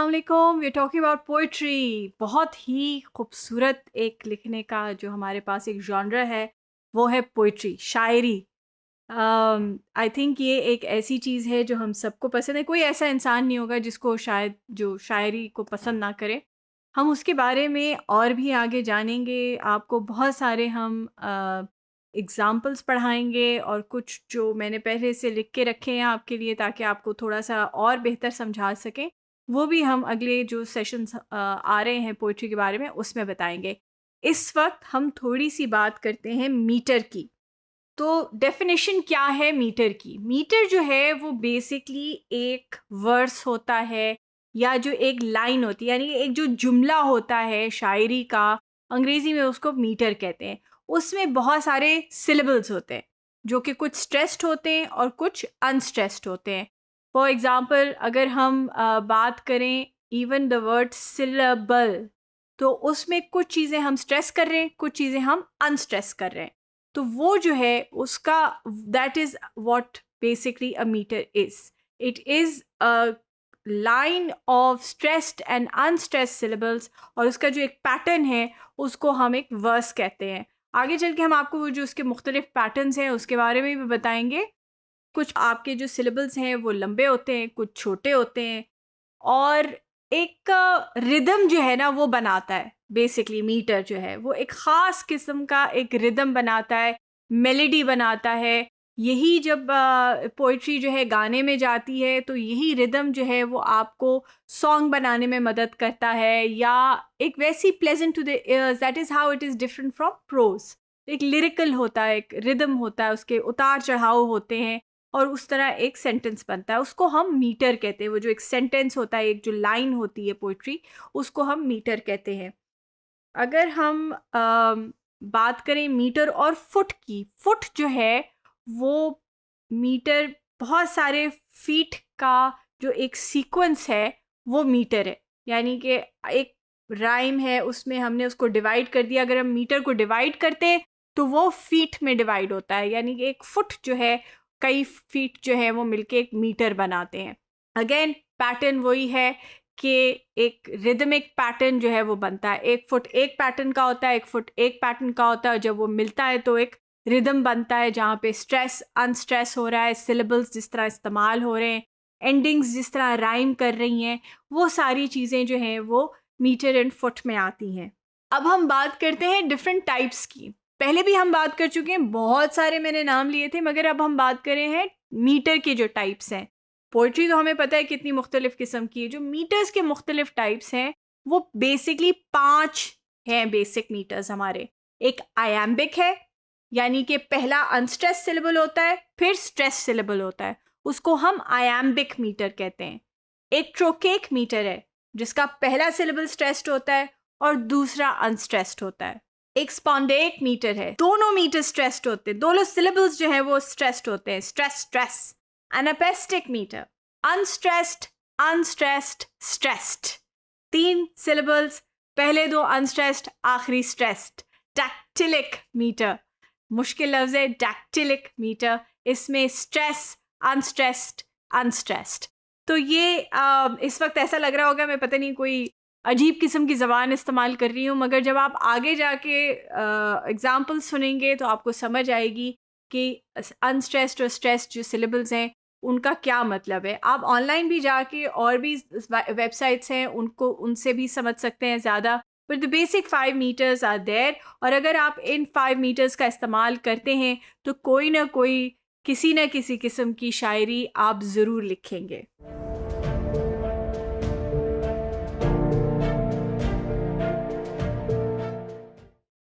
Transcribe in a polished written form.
अस्सलाम वालेकुम। We are talking about poetry. बहुत ही खूबसूरत एक लिखने का जो हमारे पास एक जॉनरा है वो है पोइट्री, शायरी। आई थिंक ये एक ऐसी चीज़ है जो हम सबको पसंद है। कोई ऐसा इंसान नहीं होगा जिसको शायद जो शायरी को पसंद ना करे। हम उसके बारे में और भी आगे जानेंगे। आपको बहुत सारे हम एग्ज़ाम्पल्स पढ़ाएंगे और कुछ जो मैंने पहले से लिख के रखे हैं आपके लिए ताकि आपको थोड़ा सा और बेहतर समझा सकें, वो भी हम अगले जो सेशंस आ रहे हैं पोइट्री के बारे में उसमें बताएंगे। इस वक्त हम थोड़ी सी बात करते हैं मीटर की। तो डेफिनेशन क्या है मीटर की? मीटर जो है वो बेसिकली एक वर्स होता है या जो एक लाइन होती है, यानी एक जो जुमला होता है शायरी का, अंग्रेज़ी में उसको मीटर कहते हैं। उसमें बहुत सारे सिलेबल्स होते हैं जो कि कुछ स्ट्रेस्ड होते हैं और कुछ अनस्ट्रेस्ड होते हैं। फॉर एग्ज़ाम्पल अगर हम बात करें इवन द वर्ड सिलेबल, तो उसमें कुछ चीज़ें हम स्ट्रेस कर रहे हैं, कुछ चीज़ें हम अनस्ट्रेस कर रहे हैं। तो वो जो है उसका that is what basically a metre is. It is a line of stressed and unstressed syllables, और उसका जो एक पैटर्न है उसको हम एक वर्स कहते हैं। आगे चल के हम आपको वो जो उसके मुख्तलिफ पैटर्न्स हैं उसके बारे में भी बताएंगे। कुछ आपके जो सिलेबल्स हैं वो लंबे होते हैं, कुछ छोटे होते हैं, और एक रिदम जो है ना वो बनाता है। बेसिकली मीटर जो है वो एक ख़ास किस्म का एक रिदम बनाता है, मेलोडी बनाता है। यही जब पोइट्री जो है गाने में जाती है तो यही रिदम जो है वो आपको सॉन्ग बनाने में मदद करता है, या एक वैसी pleasant to the ears. That is how it is different from prose. एक लिरिकल होता है, एक रिदम होता है, उसके उतार चढ़ाव होते हैं और उस तरह एक सेंटेंस बनता है। उसको हम मीटर कहते हैं। वो जो एक सेंटेंस होता है, एक जो लाइन होती है पोइट्री, उसको हम मीटर कहते हैं। अगर हम बात करें मीटर और फुट की, फुट जो है वो मीटर, बहुत सारे फीट का जो एक सीक्वेंस है वो मीटर है। यानी कि एक राइम है, उसमें हमने उसको डिवाइड कर दिया। अगर हम मीटर को डिवाइड करते हैं तो वो फीट में डिवाइड होता है, यानी कि एक फुट जो है कई फीट जो है वो मिलके एक मीटर बनाते हैं। अगेन पैटर्न वही है कि एक रिदमिक पैटर्न जो है वो बनता है। एक फुट एक पैटर्न का होता है, एक फुट एक पैटर्न का होता है। जब वो मिलता है तो एक रिदम बनता है जहाँ पे स्ट्रेस अनस्ट्रेस हो रहा है, सिलेबल्स जिस तरह इस्तेमाल हो रहे हैं, एंडिंग्स जिस तरह राइम कर रही हैं, वो सारी चीज़ें जो हैं वो मीटर एंड फुट में आती हैं। अब हम बात करते हैं डिफरेंट टाइप्स की। पहले भी हम बात कर चुके हैं, बहुत सारे मैंने नाम लिए थे, मगर अब हम बात कर रहे हैं मीटर के जो टाइप्स हैं। पोइट्री तो हमें पता है कितनी मुख्तलिफ किस्म की है। जो मीटर्स के मुख्तलिफ टाइप्स हैं वो बेसिकली 5 हैं बेसिक मीटर्स हमारे। एक आयम्बिक है, यानी कि पहला अनस्ट्रेस सिलेबल होता है, फिर स्ट्रेस सिलेबल होता है, उसको हम आयम्बिक मीटर कहते हैं। एक ट्रोकेक मीटर है जिसका पहला सिलेबल स्ट्रेस्ड होता है और दूसरा अनस्ट्रेस्ड होता है। एक स्पॉन्डेक मीटर है, दोनों मीटर स्ट्रेस्ड होते हैं, दोनों सिलेबल्स जो है वो स्ट्रेस्ड होते हैं, stress stress. Anapestic metre, unstressed unstressed stressed, 3 syllables, पहले 2 अनस्ट्रेस्ड, आखिरी स्ट्रेस्ड। डैक्टिलिक मीटर, मुश्किल लफ्ज़ है डैक्टिलिक मीटर, इसमें स्ट्रेस अनस्ट्रेस्ड अनस्ट्रेस्ड। तो ये इस वक्त ऐसा लग रहा होगा मैं पता नहीं कोई अजीब किस्म की ज़बान इस्तेमाल कर रही हूँ, मगर जब आप आगे जाके एग्ज़ाम्पल सुनेंगे तो आपको समझ आएगी कि अनस्ट्रेस्ड और स्ट्रेस्ड जो सिलेबल्स हैं उनका क्या मतलब है। आप ऑनलाइन भी जाके और भी वेबसाइट्स हैं उनको उनसे भी समझ सकते हैं ज़्यादा, but the basic 5 metres are there. और अगर आप इन 5 मीटर्स का इस्तेमाल करते हैं तो कोई ना कोई किसी न किसी किस्म की शायरी आप ज़रूर लिखेंगे।